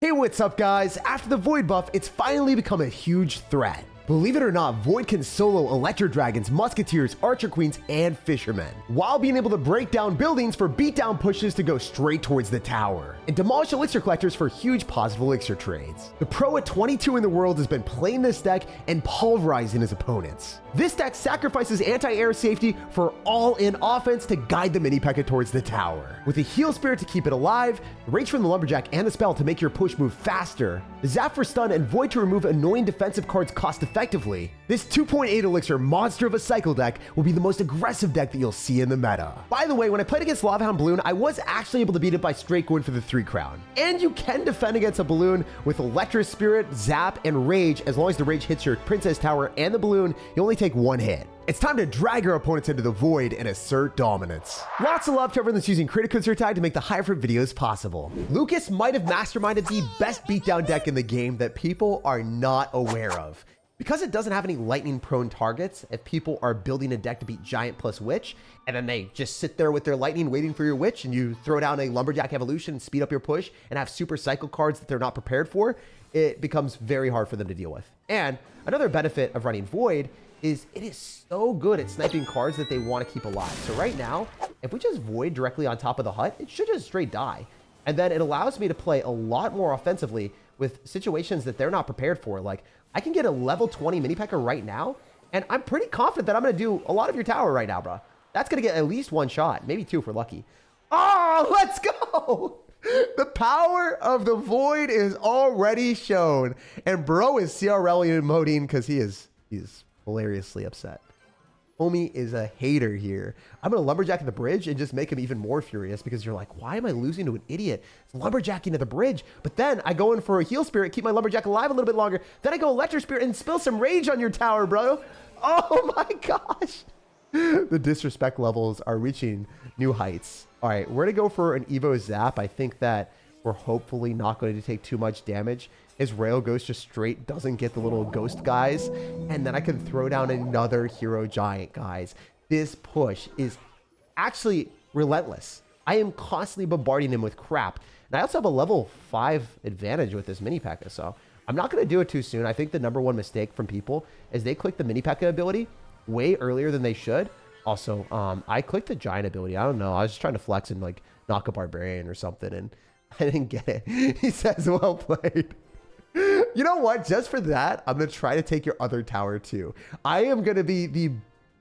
Hey, what's up guys? After the Void buff, it's finally become a huge threat. Believe it or not, Void can solo Electro Dragons, Musketeers, Archer Queens, and Fishermen, while being able to break down buildings for beatdown pushes to go straight towards the tower, and demolish Elixir Collectors for huge positive Elixir trades. The pro at 22 in the world has been playing this deck and pulverizing his opponents. This deck sacrifices anti-air safety for all-in offense to guide the mini Pekka towards the tower, with a Heal Spirit to keep it alive, the Rage from the Lumberjack, and the Spell to make your push move faster, the Zap for stun, and Void to remove annoying defensive cards cost-effectively. This 2.8 Elixir monster of a cycle deck will be the most aggressive deck that you'll see in the meta. By the way, when I played against Lavahound Balloon, I was actually able to beat it by straight going for the 3 crown. And you can defend against a Balloon with Electro Spirit, Zap, and Rage. As long as the Rage hits your Princess Tower and the Balloon, you only take 1 hit. It's time to drag your opponents into the Void and assert dominance. Lots of love to everyone that's using Critical SirTag to make the high effort videos possible. Lucas might have masterminded the best beatdown deck in the game that people are not aware of. Because it doesn't have any lightning prone targets, if people are building a deck to beat Giant plus Witch, and then they just sit there with their lightning waiting for your Witch, and you throw down a Lumberjack Evolution and speed up your push, and have super cycle cards that they're not prepared for, it becomes very hard for them to deal with. And another benefit of running Void is it is so good at sniping cards that they want to keep alive. So right now, if we just Void directly on top of the hut, it should just straight die. And then it allows me to play a lot more offensively with situations that they're not prepared for. Like, I can get a level 20 mini Pekka right now, and I'm pretty confident that I'm going to do a lot of your tower right now, bro. That's going to get at least 1 shot, maybe 2 if we're lucky. Oh, let's go! The power of the Void is already shown, and bro is CRLing emoting because he is hilariously upset. Homie is a hater here. I'm going to Lumberjack at the bridge and just make him even more furious because you're like, why am I losing to an idiot? It's Lumberjacking at the bridge. But then I go in for a Heal Spirit, keep my Lumberjack alive a little bit longer. Then I go Electro Spirit and spill some Rage on your tower, bro. Oh my gosh. The disrespect levels are reaching new heights. All right, we're going to go for an Evo Zap. I think that we're hopefully not going to take too much damage. His Rail Ghost just straight doesn't get the little ghost guys. And then I can throw down another Hero Giant, guys. This push is actually relentless. I am constantly bombarding him with crap. And I also have a level 5 advantage with this mini Pekka. So I'm not going to do it too soon. I think the #1 mistake from people is they click the mini Pekka ability way earlier than they should. Also, I clicked the Giant ability. I don't know. I was just trying to flex and like knock a Barbarian or something. And I didn't get it. He says, well played. You know what? Just for that, I'm going to try to take your other tower too. I am going to be the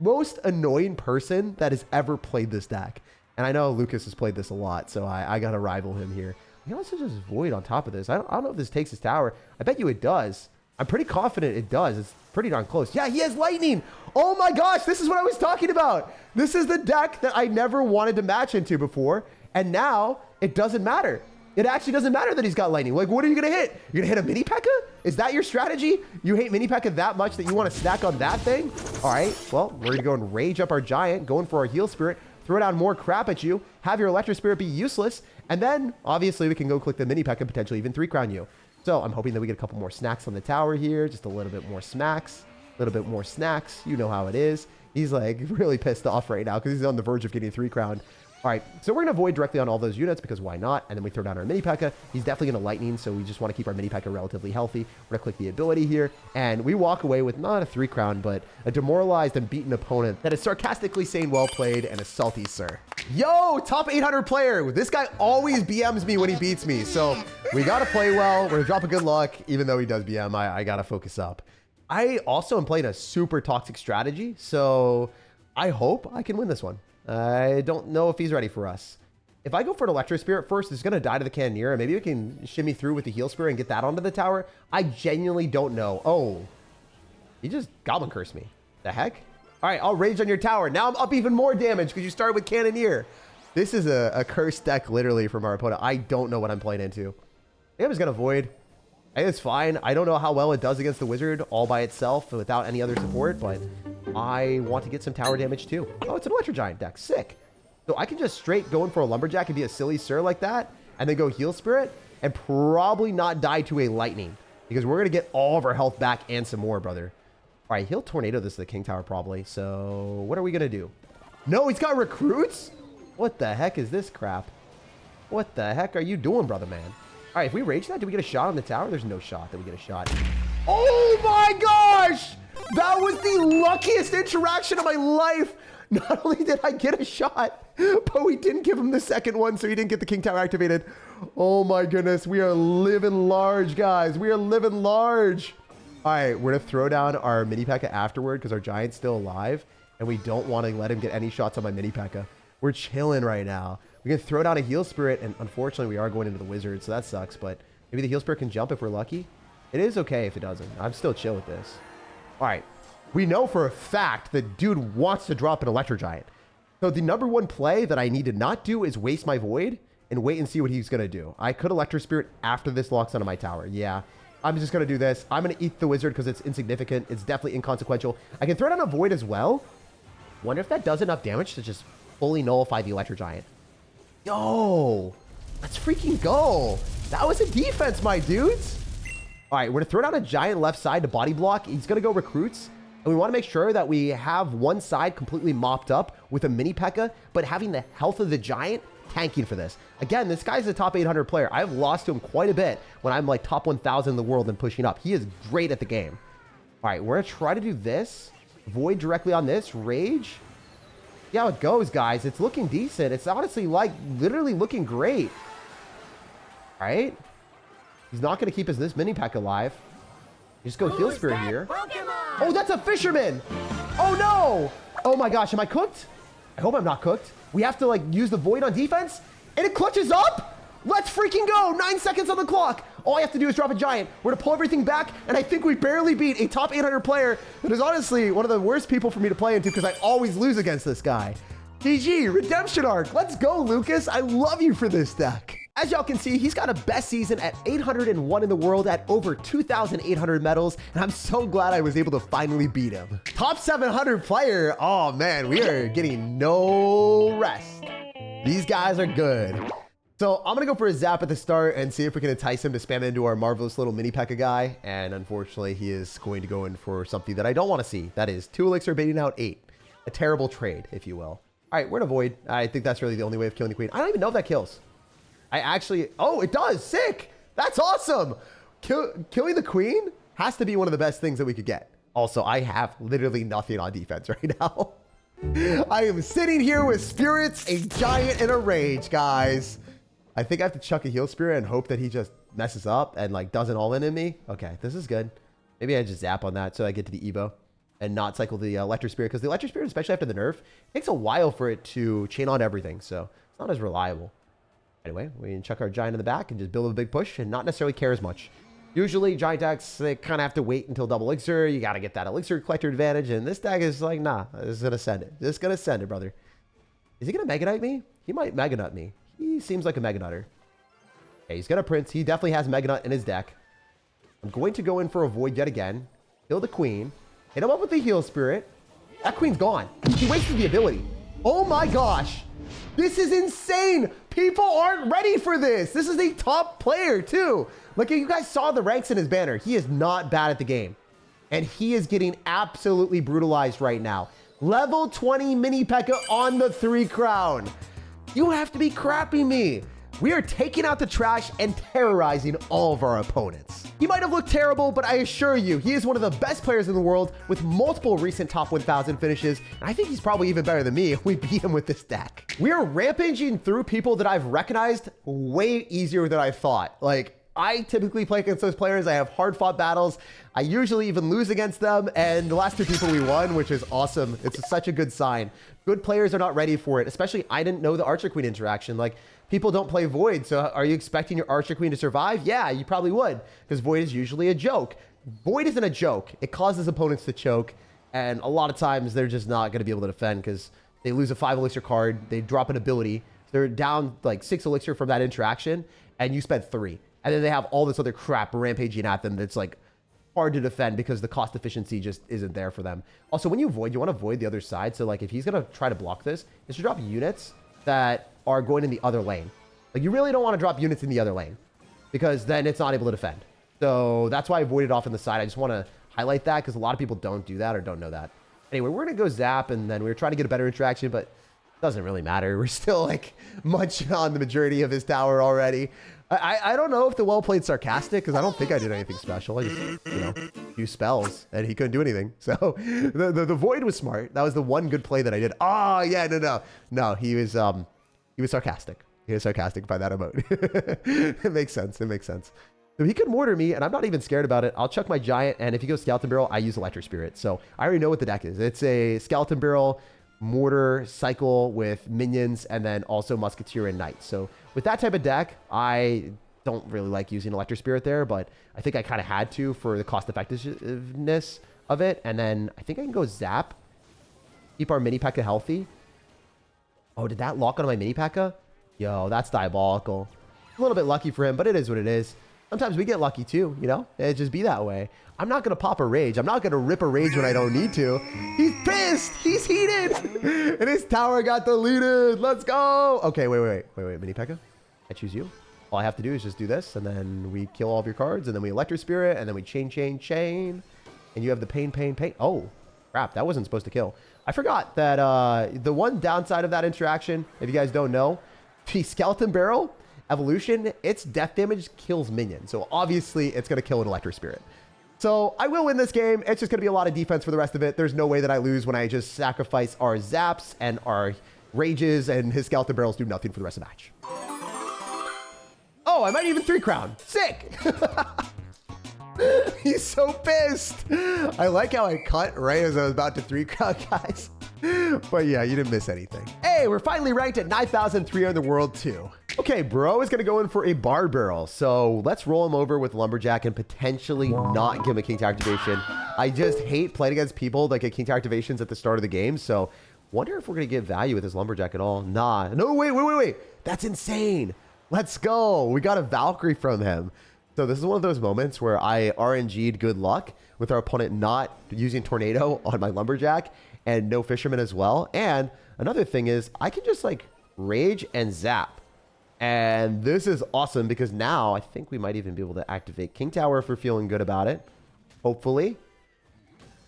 most annoying person that has ever played this deck. And I know Lucas has played this a lot, so I got to rival him here. He also just Void on top of this. I don't know if this takes his tower. I bet you it does. I'm pretty confident it does. It's pretty darn close. Yeah, he has lightning. Oh my gosh, this is what I was talking about. This is the deck that I never wanted to match into before. And now it doesn't matter. It actually doesn't matter that he's got lightning. Like, what are you going to hit? You're going to hit a mini Pekka? Is that your strategy? You hate mini Pekka that much that you want to stack on that thing? All right, well, we're going to go and Rage up our Giant, going for our Heal Spirit, throw down more crap at you, have your Electro Spirit be useless, and then, obviously, we can go click the mini Pekka and potentially even 3 crown you. So I'm hoping that we get a couple more snacks on the tower here, just a little bit more smacks, a little bit more snacks. You know how it is. He's, like, really pissed off right now because he's on the verge of getting 3 crown. All right, so we're going to Void directly on all those units because why not? And then we throw down our mini Pekka. He's definitely going to Lightning, so we just want to keep our mini Pekka relatively healthy. We're going to click the ability here, and we walk away with not a 3 crown, but a demoralized and beaten opponent that is sarcastically saying well played and a salty sir. Yo, top 800 player. This guy always BMs me when he beats me, so we got to play well. We're going to drop a good luck, even though he does BM. I got to focus up. I also am playing a super toxic strategy, so I hope I can win this one. I don't know if he's ready for us. If I go for an Electro Spirit first, it's going to die to the Cannoneer, and maybe we can shimmy through with the Heal Spirit and get that onto the tower. I genuinely don't know. Oh, he just Goblin Cursed me. The heck? All right, I'll Rage on your tower. Now I'm up even more damage because you started with Cannoneer. This is a cursed deck, literally, from our opponent. I don't know what I'm playing into. I think I'm just going to Void. I think it's fine. I don't know how well it does against the Wizard all by itself without any other support, but I want to get some tower damage too. Oh, it's an Electro Giant deck. Sick. So I can just straight go in for a Lumberjack and be a silly sir like that, and then go Heal Spirit, and probably not die to a Lightning, because we're going to get all of our health back and some more, brother. All right, he'll Tornado this to the King Tower probably. So what are we going to do? No, he's got recruits? What the heck is this crap? What the heck are you doing, brother man? All right, if we rage that, do we get a shot on the tower? There's no shot that we get a shot. Oh my gosh! That was the luckiest interaction of my life. Not only did I get a shot, but we didn't give him the second one, so he didn't get the king tower activated. Oh my goodness, we are living large, guys. We are living large. All right, we're gonna throw down our mini P.E.K.K.A afterward because our giant's still alive, and we don't want to let him get any shots on my mini P.E.K.K.A. We're chilling right now. We can throw down a heal spirit, and unfortunately, we are going into the wizard, so that sucks. But maybe the heal spirit can jump if we're lucky. It is okay if it doesn't. I'm still chill with this. All right, we know for a fact that dude wants to drop an electro giant. So the number one play that I need to not do is waste my void and wait and see what he's gonna do. I could electro spirit after this locks onto my tower. Yeah. I'm just going to do this. I'm going to eat the wizard because it's insignificant. It's definitely inconsequential. I can throw down a void as well. Wonder if that does enough damage to just fully nullify the electro giant. Yo, let's freaking go. That was a defense, my dudes. All right, we're going to throw down a giant left side to body block. He's going to go recruits. And we want to make sure that we have one side completely mopped up with a mini P.E.K.K.A, but having the health of the giant tanking for this. Again, this guy's a top 800 player. I've lost to him quite a bit when I'm like top 1,000 in the world and pushing up. He is great at the game. All right, we're going to try to do this. Void directly on this. Rage. See how it goes, guys. It's looking decent. It's honestly like literally looking great. All right. He's not going to keep this mini P.E.K.K.A alive. You just go heal spirit here. Pokemon? Oh, that's a fisherman. Oh, no. Oh, my gosh. Am I cooked? I hope I'm not cooked. We have to like use the void on defense and it clutches up. Let's freaking go. 9 seconds on the clock. All I have to do is drop a giant. We're gonna pull everything back, and I think we barely beat a top 800 player that is honestly one of the worst people for me to play into because I always lose against this guy. GG, redemption arc. Let's go, Lucas. I love you for this deck. As y'all can see, he's got a best season at 801 in the world at over 2,800 medals, and I'm so glad I was able to finally beat him. Top 700 player. Oh man, we are getting no rest. These guys are good. So I'm gonna go for a zap at the start and see if we can entice him to spam into our marvelous little mini P.E.K.K.A guy. And unfortunately, he is going to go in for something that I don't want to see. That is 2 elixir baiting out 8. A terrible trade, if you will. All right, we're gonna void. I think that's really the only way of killing the queen. I don't even know if that kills. I actually, oh, it does. Sick. That's awesome. Killing the queen has to be one of the best things that we could get. Also, I have literally nothing on defense right now. I am sitting here with spirits, a giant, and a rage, guys. I think I have to chuck a heal spirit and hope that he just messes up and like doesn't all in me. Okay, this is good. Maybe I just zap on that so I get to the Evo and not cycle the electro spirit, because the electro spirit, especially after the nerf, takes a while for it to chain on everything, so it's not as reliable. Anyway, we can chuck our giant in the back and just build a big push and not necessarily care as much. Usually, giant decks, they kind of have to wait until double elixir. You got to get that elixir collector advantage, and this deck is like, nah, it's going to send it. Just going to send it, brother. Is he going to Mega Knight me? He might Mega Nut me. He seems like a Mega Nutter. Okay, he's going to Prince. He definitely has Mega Nut in his deck. I'm going to go in for a Void yet again. Kill the Queen. Hit him up with the Heal Spirit. That Queen's gone. He wasted the ability. Oh my gosh. This is insane. People aren't ready for this. This is a top player too. Like, you guys saw the ranks in his banner. He is not bad at the game. And he is getting absolutely brutalized right now. Level 20 mini P.E.K.K.A on the 3 crown. You have to be crapping me. We are taking out the trash and terrorizing all of our opponents. He might have looked terrible, but I assure you, he is one of the best players in the world with multiple recent top 1,000 finishes. And I think he's probably even better than me if we beat him with this deck. We are rampaging through people that I've recognized way easier than I thought. Like, I typically play against those players. I have hard-fought battles. I usually even lose against them, and the last 2 people we won, which is awesome. It's such a good sign. Good players are not ready for it, especially I didn't know the Archer Queen interaction. Like, people don't play Void, so are you expecting your Archer Queen to survive? Yeah, you probably would, because Void is usually a joke. Void isn't a joke. It causes opponents to choke, and a lot of times they're just not going to be able to defend because they lose a 5 elixir card, they drop an ability, they're down like 6 elixir from that interaction, and you spent 3. And then they have all this other crap rampaging at them that's like hard to defend because the cost efficiency just isn't there for them. Also, when you void, you want to void the other side. So like if he's going to try to block this, you should drop units that are going in the other lane. Like you really don't want to drop units in the other lane because then it's not able to defend. So that's why I voided off on the side. I just want to highlight that because a lot of people don't do that or don't know that. Anyway, we're going to go zap and then we're trying to get a better interaction, but Doesn't really matter. We're still like much on the majority of his tower already. I don't know if the well played sarcastic, because I don't think I did anything special. I just, you know, used spells and he couldn't do anything. So the void was smart. That was the one good play that I did. Oh yeah, no, he was sarcastic. He was sarcastic by that emote. It makes sense. It makes sense. So he could mortar me, and I'm not even scared about it. I'll chuck my giant, and if he goes skeleton barrel, I use electric spirit. So I already know what the deck is. It's a skeleton barrel, mortar cycle with minions, and then also musketeer and knight. So with that type of deck, I don't really like using electric spirit there, but I think I kind of had to for the cost effectiveness of it. And then I think I can go zap, keep our mini P.E.K.K.A healthy. Oh, did that lock on my mini P.E.K.K.A? Yo, that's diabolical. A little bit lucky for him, but it is what it is. Sometimes we get lucky too, you know? It just be that way. I'm not going to pop a rage. I'm not going to rip a rage when I don't need to. He's pissed. He's heated. And his tower got deleted. Let's go. Okay, wait. Mini P.E.K.K.A. I choose you. All I have to do is just do this, and then we kill all of your cards, and then we electric spirit, and then we chain. And you have the pain. Oh, crap. That wasn't supposed to kill. I forgot that the one downside of that interaction, if you guys don't know, the skeleton barrel evolution, its death damage kills minions. So obviously it's going to kill an electric spirit. So I will win this game. It's just going to be a lot of defense for the rest of it. There's no way that I lose when I just sacrifice our zaps and our rages, and his skeleton barrels do nothing for the rest of the match. Oh, I might even 3-crown. Sick. He's so pissed. I like how I cut right as I was about to 3-crown, guys. But yeah, you didn't miss anything. Hey, we're finally ranked at 9,300 in the world too. Okay, bro is going to go in for a bar barrel. So let's roll him over with Lumberjack and potentially not give him a King Tower activation. I just hate playing against people that get King Tower activations at the start of the game. So wonder if we're going to get value with this Lumberjack at all. Nah. No, wait. That's insane. Let's go. We got a Valkyrie from him. So this is one of those moments where I RNG'd good luck with our opponent not using Tornado on my Lumberjack and no Fisherman as well. And another thing is I can just like rage and zap. And this is awesome because now I think we might even be able to activate King Tower if we're feeling good about it. Hopefully.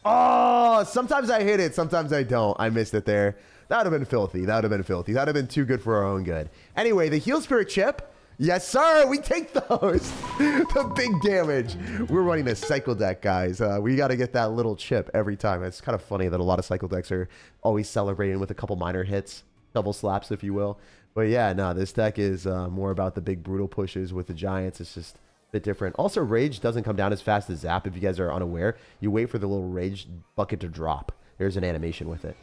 Oh, sometimes I hit it. Sometimes I don't. I missed it there. That would have been filthy. That would have been too good for our own good. Anyway, the Heal Spirit chip. Yes, sir. We take those. The big damage. We're running a cycle deck, guys. We got to get that little chip every time. It's kind of funny that a lot of cycle decks are always celebrating with a couple minor hits. Double slaps, if you will. But yeah, no, this deck is more about the big brutal pushes with the giants. It's just a bit different. Also, rage doesn't come down as fast as zap. If you guys are unaware, you wait for the little rage bucket to drop. There's an animation with it.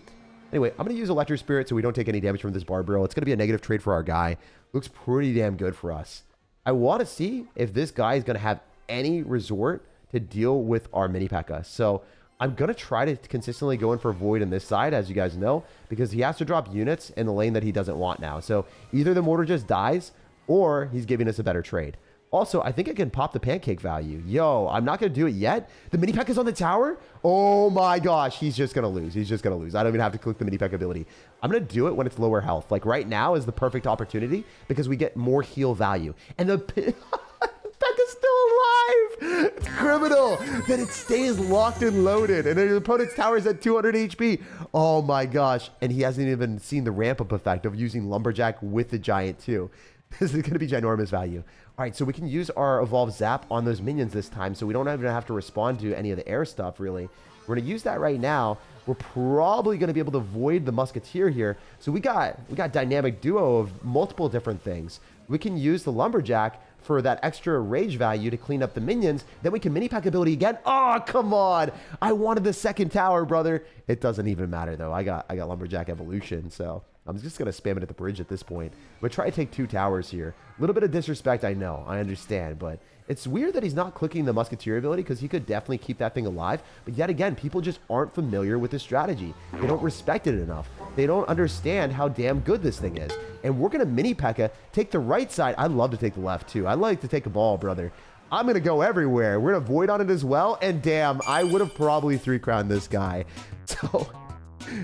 Anyway, I'm going to use electric spirit so we don't take any damage from this bar barrel. It's going to be a negative trade for our guy. Looks pretty damn good for us. I want to see if this guy is going to have any resort to deal with our mini P.E.K.K.A. So I'm going to try to consistently go in for Void on this side, as you guys know, because he has to drop units in the lane that he doesn't want now. So either the mortar just dies or he's giving us a better trade. Also, I think I can pop the pancake value. Yo, I'm not going to do it yet. The mini P.E.K.K.A is on the tower. Oh my gosh, he's just going to lose. He's just going to lose. I don't even have to click the mini P.E.K.K.A ability. I'm going to do it when it's lower health. Like right now is the perfect opportunity because we get more heal value. And the P.E.K.K.A is still alive. It's criminal that it stays locked and loaded. And then your opponent's tower is at 200 HP. Oh my gosh. And he hasn't even seen the ramp up effect of using Lumberjack with the giant too. This is going to be ginormous value. All right, so we can use our Evolve Zap on those minions this time, so we don't even have to respond to any of the air stuff, really. We're going to use that right now. We're probably going to be able to void the Musketeer here. So we got dynamic duo of multiple different things. We can use the Lumberjack for that extra rage value to clean up the minions. Then we can mini pack ability again. Oh, come on. I wanted the second tower, brother. It doesn't even matter, though. I got Lumberjack evolution, so I'm just going to spam it at the bridge at this point. I'm going to try to take 2 towers here. A little bit of disrespect, I know. I understand, but it's weird that he's not clicking the Musketeer ability because he could definitely keep that thing alive. But yet again, people just aren't familiar with this strategy. They don't respect it enough. They don't understand how damn good this thing is. And we're going to mini P.E.K.K.A take the right side. I love to take the left, too. I like to take a ball, brother. I'm going to go everywhere. We're going to void on it as well. And damn, I would have probably 3-crowned this guy. So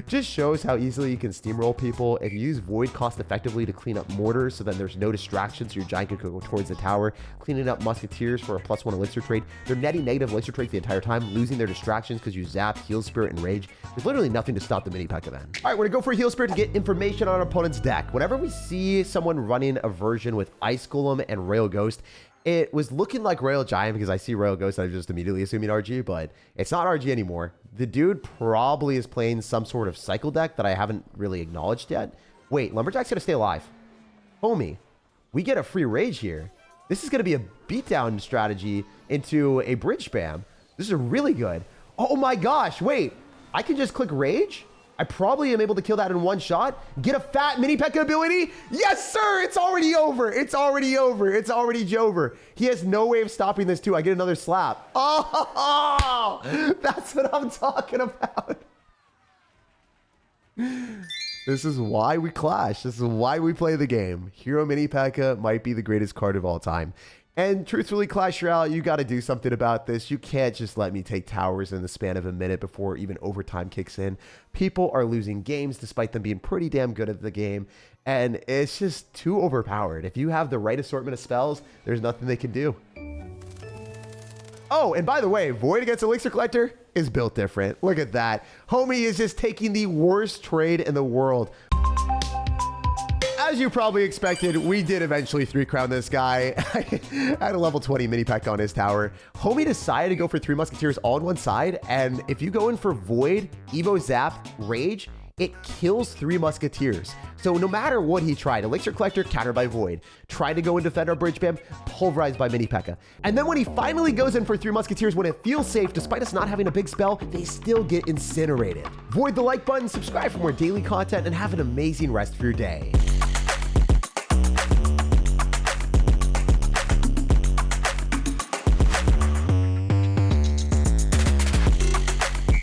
Just shows how easily you can steamroll people. If you use Void cost effectively to clean up mortars so then there's no distractions, so your giant could go towards the tower. Cleaning up musketeers for a +1 elixir trade. They're netting negative elixir trades the entire time, losing their distractions because you zap, heal spirit, and rage. There's literally nothing to stop the mini pekka then. All right, we're gonna go for a heal spirit to get information on our opponent's deck. Whenever we see someone running a version with Ice Golem and Royal Ghost, it was looking like Royal Giant because I see Royal Ghost and I'm just immediately assuming RG, but it's not RG anymore. The dude probably is playing some sort of cycle deck that I haven't really acknowledged yet. Wait, Lumberjack's gonna stay alive. Homie, we get a free rage here. This is gonna be a beatdown strategy into a bridge spam. This is really good. Oh my gosh, wait, I can just click rage? I probably am able to kill that in one shot. Get a fat mini pekka ability. Yes, sir. It's already over. It's already over. It's already Jover. He has no way of stopping this too. I get another slap. Oh, that's what I'm talking about. This is why we clash. This is why we play the game. Hero mini pekka might be the greatest card of all time. And truthfully, Clash Royale, you got to do something about this. You can't just let me take towers in the span of a minute before even overtime kicks in. People are losing games despite them being pretty damn good at the game. And it's just too overpowered. If you have the right assortment of spells, there's nothing they can do. Oh, and by the way, Void against Elixir Collector is built different. Look at that. Homie is just taking the worst trade in the world. As you probably expected, we did eventually 3-crown this guy. I had a level 20 mini pekka on his tower. Homie decided to go for 3 musketeers all on one side, and if you go in for Void, Evo Zap, Rage, it kills 3 musketeers. So no matter what he tried, Elixir Collector countered by Void, tried to go and defend our bridge bam, pulverized by mini pekka. And then when he finally goes in for 3 musketeers when it feels safe, despite us not having a big spell, they still get incinerated. Void the like button, subscribe for more daily content, and have an amazing rest of your day.